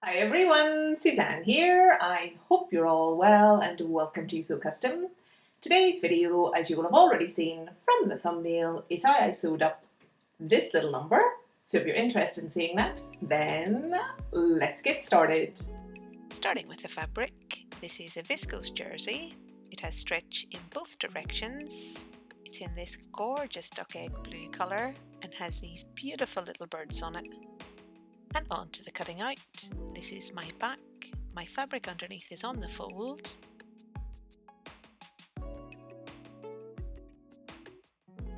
Hi everyone, Suzanne here. I hope you're all well and welcome to Sew Custom. Today's video, as you will have already seen from the thumbnail, is how I sewed up this little number. So if you're interested in seeing that, then let's get started. Starting with the fabric, this is a viscose jersey. It has stretch in both directions. It's in this gorgeous duck egg blue colour and has these beautiful little birds on it. And on to the cutting out. This is my back. My fabric underneath is on the fold.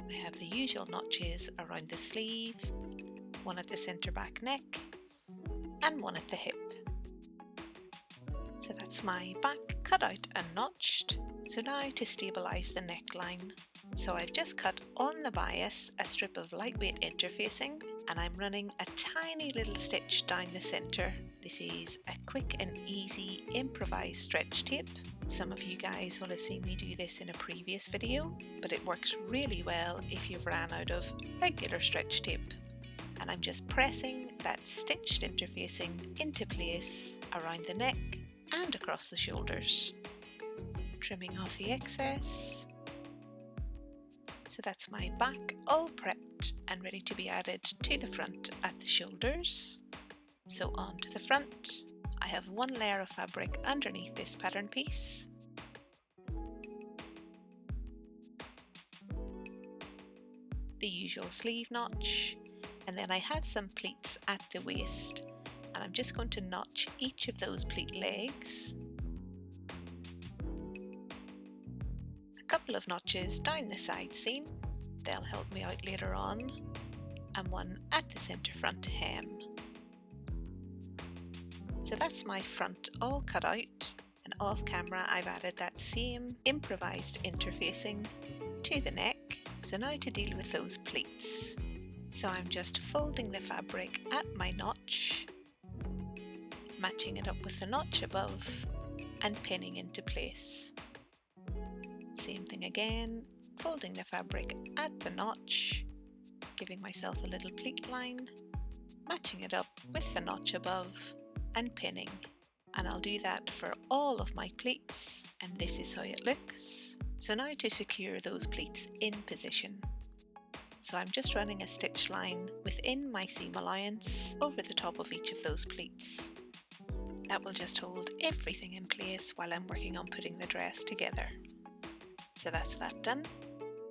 I have the usual notches around the sleeve, one at the centre back neck and one at the hip. So that's my back cut out and notched. So now to stabilise the neckline. So I've just cut on the bias a strip of lightweight interfacing and I'm running a tiny little stitch down the centre. This is a quick and easy improvised stretch tape. Some of you guys will have seen me do this in a previous video, but it works really well if you've ran out of regular stretch tape. And I'm just pressing that stitched interfacing into place around the neck and across the shoulders. Trimming off the excess. So that's my back all prepped and ready to be added to the front at the shoulders. So on to the front. I have one layer of fabric underneath this pattern piece. The usual sleeve notch, and then I have some pleats at the waist, and I'm just going to notch each of those pleat legs. Couple of notches down the side seam, they'll help me out later on, and one at the centre front hem. So that's my front all cut out, and off camera I've added that same improvised interfacing to the neck. So now to deal with those pleats. So I'm just folding the fabric at my notch, matching it up with the notch above and pinning into place. Same thing again, folding the fabric at the notch, giving myself a little pleat line, matching it up with the notch above and pinning. And I'll do that for all of my pleats, and this is how it looks. So now to secure those pleats in position. So I'm just running a stitch line within my seam allowance over the top of each of those pleats. That will just hold everything in place while I'm working on putting the dress together. So that's that done,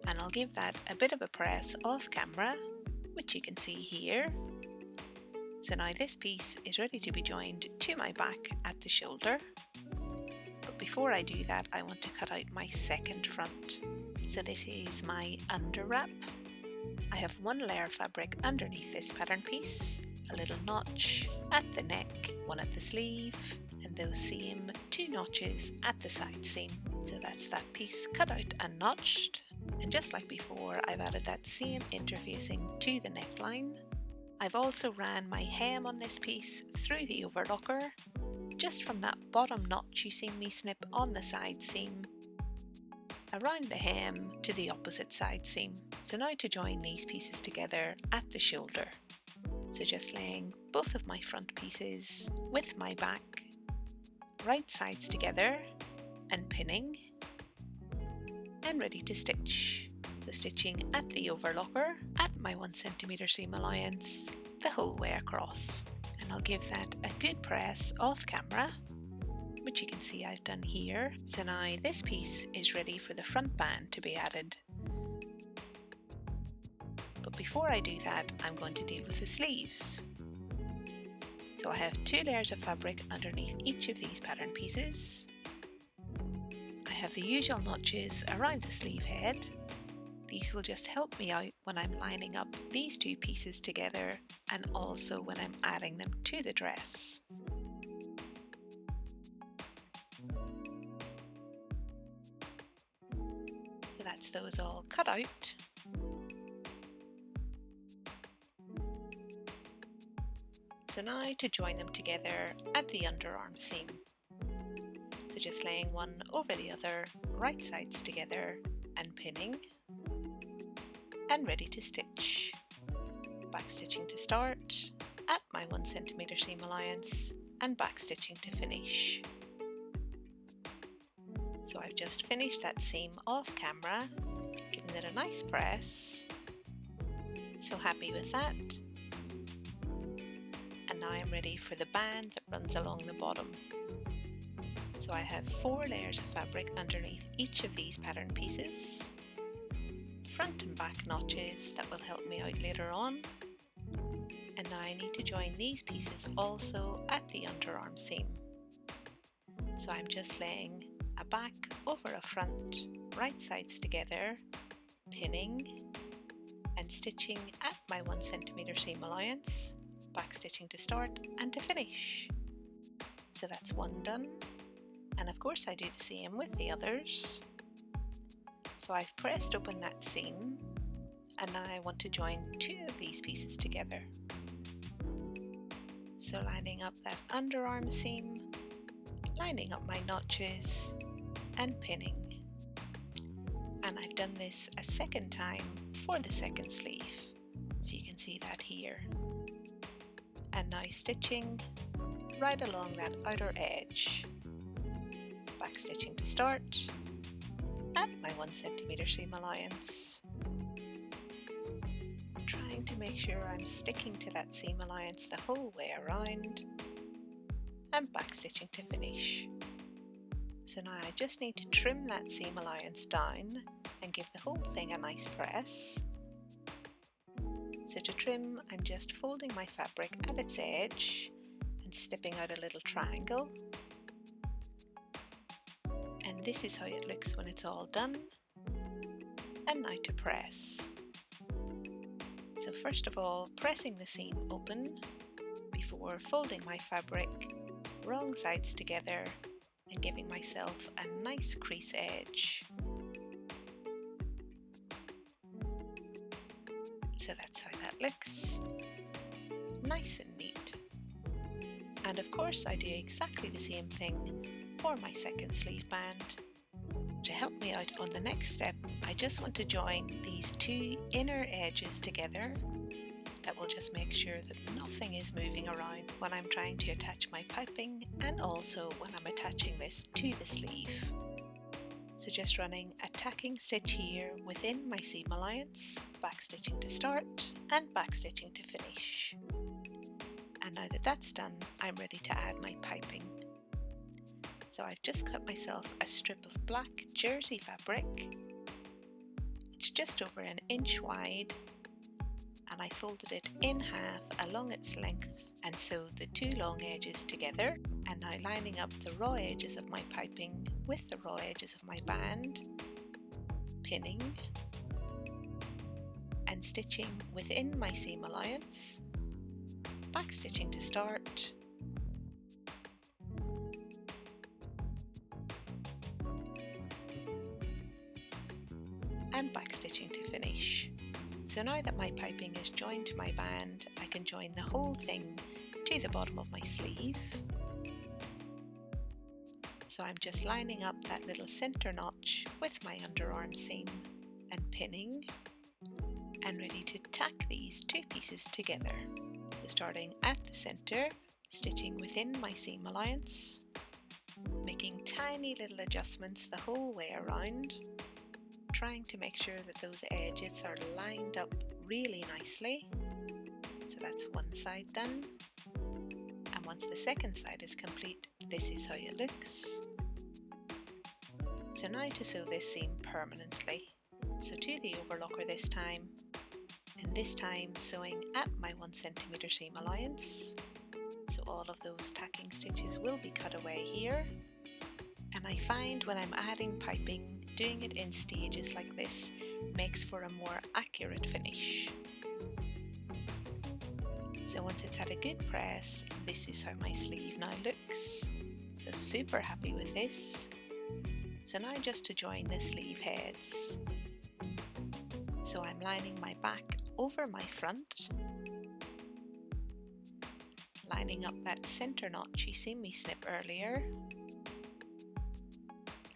and I'll give that a bit of a press off camera, which you can see here. So now this piece is ready to be joined to my back at the shoulder. But before I do that, I want to cut out my second front. So this is my under wrap. I have one layer of fabric underneath this pattern piece, a little notch at the neck, one at the sleeve, and those same two notches at the side seam. So that's that piece cut out and notched. And just like before, I've added that same interfacing to the neckline. I've also ran my hem on this piece through the overlocker, just from that bottom notch you see me snip on the side seam, around the hem to the opposite side seam. So now to join these pieces together at the shoulder. So just laying both of my front pieces with my back, right sides together and pinning, and ready to stitch. So stitching at the overlocker at my 1 cm seam allowance the whole way across. And I'll give that a good press off camera, which you can see I've done here. So now this piece is ready for the front band to be added. But before I do that, I'm going to deal with the sleeves. So I have 2 layers of fabric underneath each of these pattern pieces. I have the usual notches around the sleeve head. These will just help me out when I'm lining up these 2 pieces together and also when I'm adding them to the dress. So that's those all cut out. So now to join them together at the underarm seam. So just laying one over the other, right sides together and pinning, and ready to stitch. Back stitching to start at my 1 cm seam allowance and backstitching to finish. So I've just finished that seam off camera, giving it a nice press. So happy with that. And now I'm ready for the band that runs along the bottom. So I have 4 layers of fabric underneath each of these pattern pieces. Front and back notches that will help me out later on. And now I need to join these pieces also at the underarm seam. So I'm just laying a back over a front, right sides together, pinning and stitching at my 1 centimeter seam allowance, backstitching to start and to finish. So that's one done, and of course I do the same with the others. So I've pressed open that seam, and now I want to join 2 of these pieces together. So lining up that underarm seam, lining up my notches and pinning. And I've done this a second time for the second sleeve, so you can see that here. And now stitching right along that outer edge, backstitching to start at my 1 centimeter seam allowance, trying to make sure I'm sticking to that seam allowance the whole way around, and backstitching to finish. So now I just need to trim that seam allowance down and give the whole thing a nice press. So to trim, I'm just folding my fabric at its edge and snipping out a little triangle. And this is how it looks when it's all done. And now to press. So first of all, pressing the seam open before folding my fabric wrong sides together and giving myself a nice crease edge. So that's how that looks. Nice and neat. And of course I do exactly the same thing for my second sleeve band. To help me out on the next step, I just want to join these 2 inner edges together. That will just make sure that nothing is moving around when I'm trying to attach my piping, and also when I'm attaching this to the sleeve. So just running a tacking stitch here within my seam allowance, backstitching to start and backstitching to finish. And now that that's done, I'm ready to add my piping. So I've just cut myself a strip of black jersey fabric. It's just over 1 inch wide, and I folded it in half along its length and sewed the 2 long edges together, and now lining up the raw edges of my piping with the raw edges of my band, pinning and stitching within my seam allowance, backstitching to start and backstitching to finish. So now that my piping is joined to my band, I can join the whole thing to the bottom of my sleeve. So I'm just lining up that little center notch with my underarm seam and pinning, and ready to tack these 2 pieces together. So starting at the center, stitching within my seam allowance, making tiny little adjustments the whole way around, trying to make sure that those edges are lined up really nicely. So that's one side done, and once the second side is complete, this is how it looks. So now to sew this seam permanently. So to the overlocker this time, and this time sewing at my 1 centimeter seam allowance. So all of those tacking stitches will be cut away here. And I find when I'm adding piping, doing it in stages like this makes for a more accurate finish. So once it's had a good press, this is how my sleeve now looks. So super happy with this. So now just to join the sleeve heads. So I'm lining my back over my front, lining up that center notch you seen me snip earlier,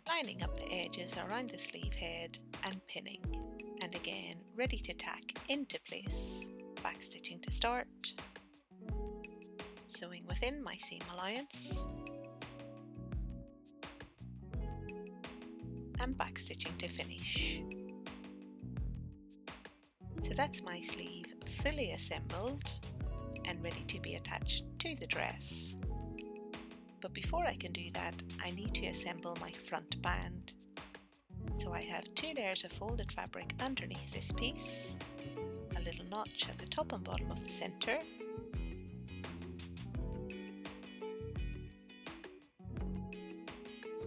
lining up the edges around the sleeve head and pinning, and again ready to tack into place, backstitching to start sewing within my seam allowance and backstitching to finish. So that's my sleeve fully assembled and ready to be attached to the dress. But before I can do that, I need to assemble my front band. So I have 2 layers of folded fabric underneath this piece, a little notch at the top and bottom of the centre,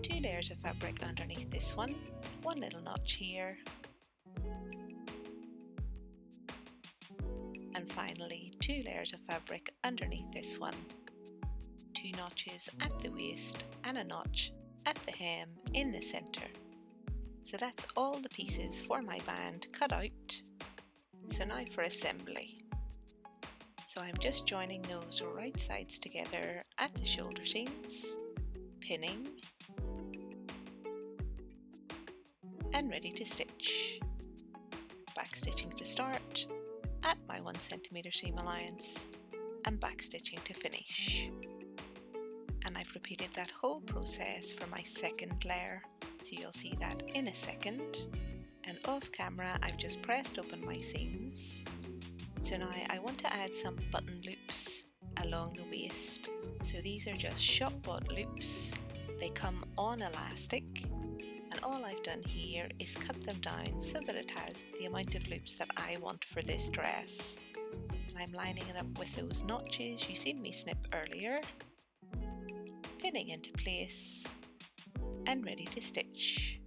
two layers of fabric underneath this one little notch here, and finally 2 layers of fabric underneath this one, 2 notches at the waist and a notch at the hem in the centre. So that's all the pieces for my band cut out. So now for assembly. So I'm just joining those right sides together at the shoulder seams, pinning and ready to stitch. Backstitching to start at my 1 centimeter seam allowance and backstitching to finish. And I've repeated that whole process for my second layer, so you'll see that in a second. And off camera I've just pressed open my seams. So now I want to add some button loops along the waist. So these are just shop bought loops. They come on elastic, and all I've done here is cut them down so that it has the amount of loops that I want for this dress. And I'm lining it up with those notches you seen me snip earlier, pinning into place and ready to stitch.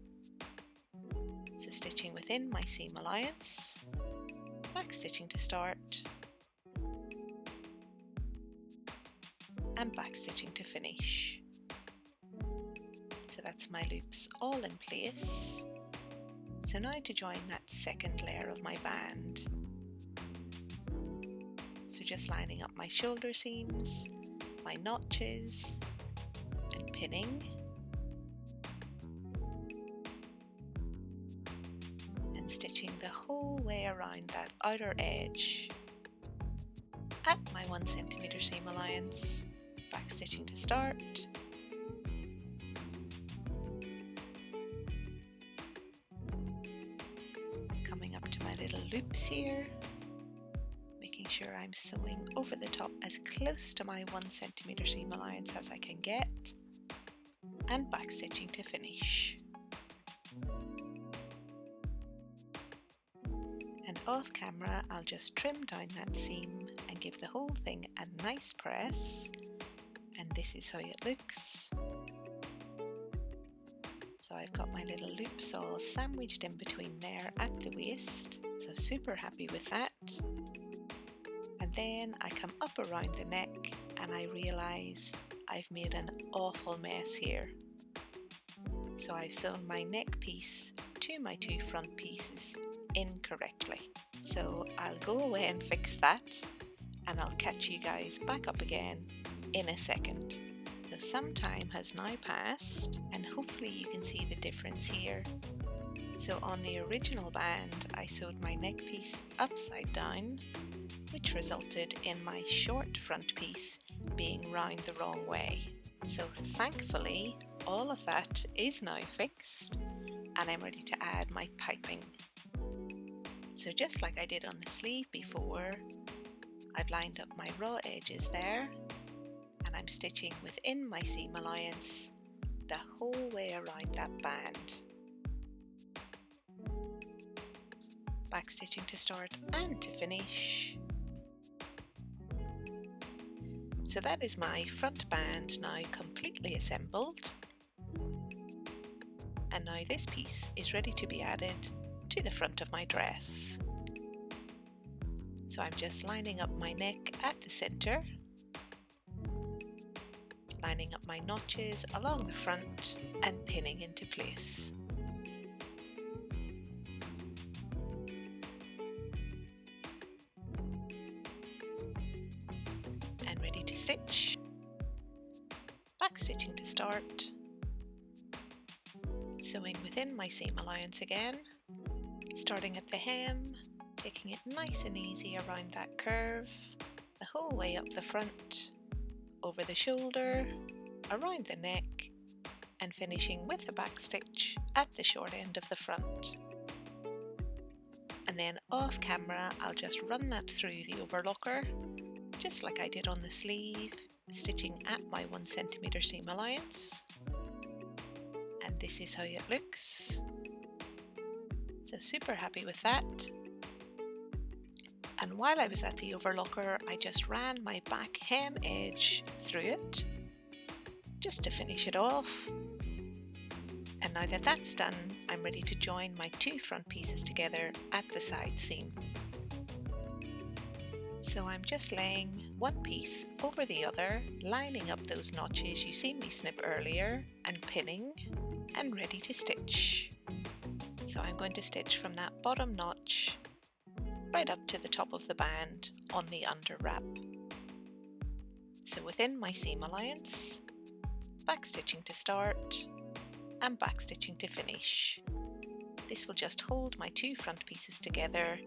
So stitching within my seam allowance, backstitching to start and backstitching to finish. So that's my loops all in place. So now to join that second layer of my band. So just lining up my shoulder seams, my notches and pinning, and stitching the whole way around that outer edge at my 1 centimeter seam allowance, backstitching to start coming up to my little loops here, making sure I'm sewing over the top as close to my 1 centimeter seam allowance as I can get, and backstitching to finish. And off camera I'll just trim down that seam and give the whole thing a nice press, and this is how it looks. So I've got my little loops all sandwiched in between there at the waist, so super happy with that. And then I come up around the neck and I realise I've made an awful mess here. So I've sewn my neck piece to my 2 front pieces incorrectly. So I'll go away and fix that, and I'll catch you guys back up again in a second. So some time has now passed, and hopefully you can see the difference here. So on the original band I sewed my neck piece upside down, which resulted in my short front piece being round the wrong way. So thankfully all of that is now fixed, and I'm ready to add my piping. So just like I did on the sleeve before, I've lined up my raw edges there, and I'm stitching within my seam allowance the whole way around that band. Backstitching to start and to finish. So that is my front band now completely assembled, and now this piece is ready to be added to the front of my dress. So I'm just lining up my neck at the centre, lining up my notches along the front and pinning into place. And ready to stitch. Backstitching to start. Sewing within my seam allowance again, starting at the hem, taking it nice and easy around that curve, the whole way up the front, over the shoulder, around the neck, and finishing with a back stitch at the short end of the front. And then off camera, I'll just run that through the overlocker, just like I did on the sleeve, stitching at my 1 centimeter seam allowance. And this is how it looks. So super happy with that. And while I was at the overlocker, I just ran my back hem edge through it, just to finish it off. And now that that's done, I'm ready to join my 2 front pieces together at the side seam. So I'm just laying one piece over the other, lining up those notches you seen me snip earlier, and pinning, and ready to stitch. So I'm going to stitch from that bottom notch right up to the top of the band on the under wrap. So within my seam allowance, back stitching to start and back stitching to finish. This will just hold my 2 front pieces together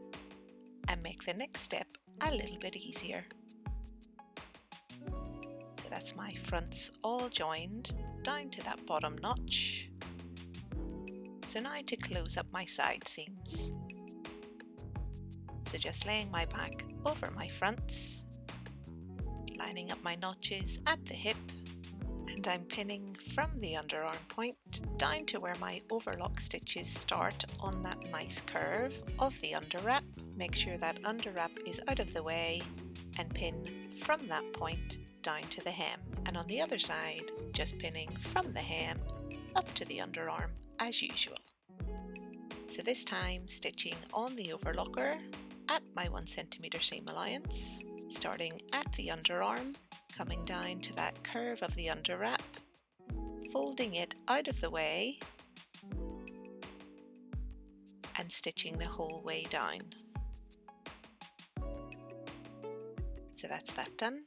and make the next step a little bit easier. So that's my fronts all joined down to that bottom notch. So now to close up my side seams. So just laying my back over my fronts, lining up my notches at the hip, and I'm pinning from the underarm point down to where my overlock stitches start on that nice curve of the underwrap. Make sure that underwrap is out of the way and pin from that point down to the hem. And on the other side, just pinning from the hem up to the underarm as usual. So this time stitching on the overlocker at my 1 centimeter seam allowance, starting at the underarm, coming down to that curve of the underwrap, folding it out of the way and stitching the whole way down. So that's that done.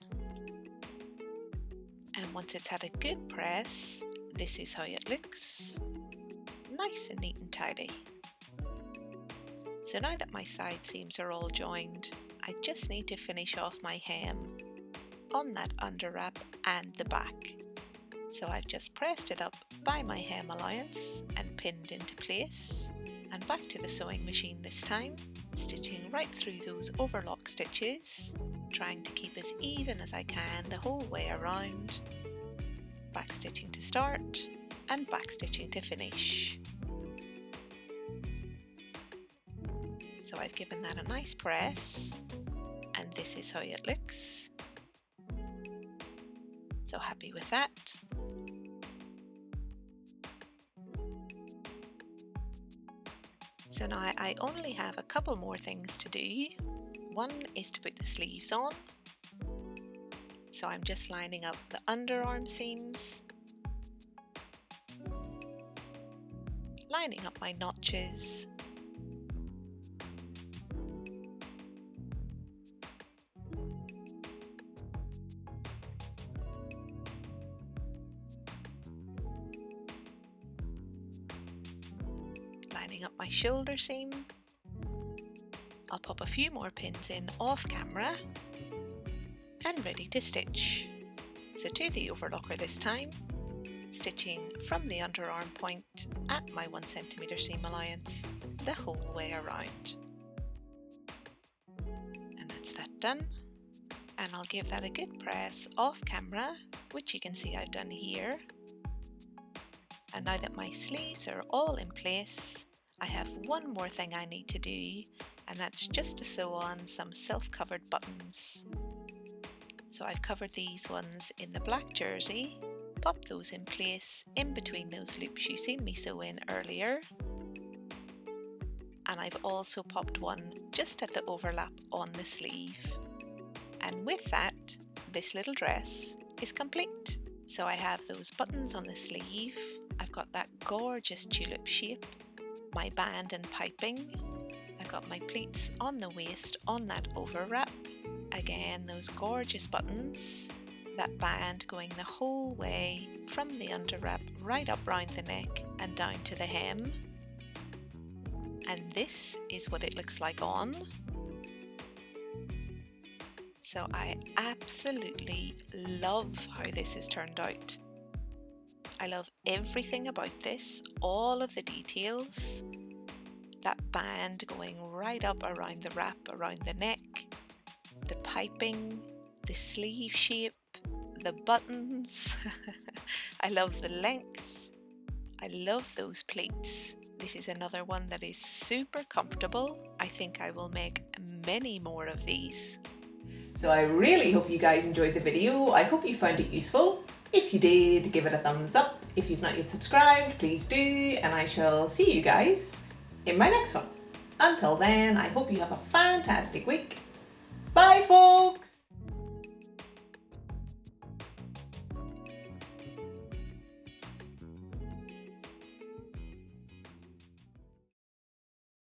And once it's had a good press, this is how it looks. Nice and neat and tidy. So now that my side seams are all joined, I just need to finish off my hem on that underwrap and the back. So I've just pressed it up by my hem allowance and pinned into place, and back to the sewing machine this time, stitching right through those overlock stitches, trying to keep as even as I can the whole way around, back stitching to start and back stitching to finish. So I've given that a nice press, and this is how it looks. So happy with that. So now I only have a couple more things to do. One is to put the sleeves on. So I'm just lining up the underarm seams, lining up my notches, lining up my shoulder seam. I'll pop a few more pins in off camera and ready to stitch. So to the overlocker this time, stitching from the underarm point at my 1 centimeter seam allowance the whole way around. And that's that done. And I'll give that a good press off camera, which you can see I've done here. And now that my sleeves are all in place, I have one more thing I need to do, and that's just to sew on some self-covered buttons. So I've covered these ones in the black jersey, popped those in place in between those loops you seen me sew in earlier. And I've also popped one just at the overlap on the sleeve. And with that, this little dress is complete. So I have those buttons on the sleeve, I've got that gorgeous tulip shape, my band and piping, I've got my pleats on the waist on that overwrap, again those gorgeous buttons, that band going the whole way from the underwrap right up round the neck and down to the hem. And this is what it looks like on. So I absolutely love how this has turned out. I love everything about this, all of the details, that band going right up around the wrap, around the neck, the piping, the sleeve shape, the buttons. I love the length. I love those pleats. This is another one that is super comfortable. I think I will make many more of these. So I really hope you guys enjoyed the video. I hope you found it useful. If you did, give it a thumbs up. If you've not yet subscribed, please do, and I shall see you guys in my next one. Until then, I hope you have a fantastic week. Bye, folks!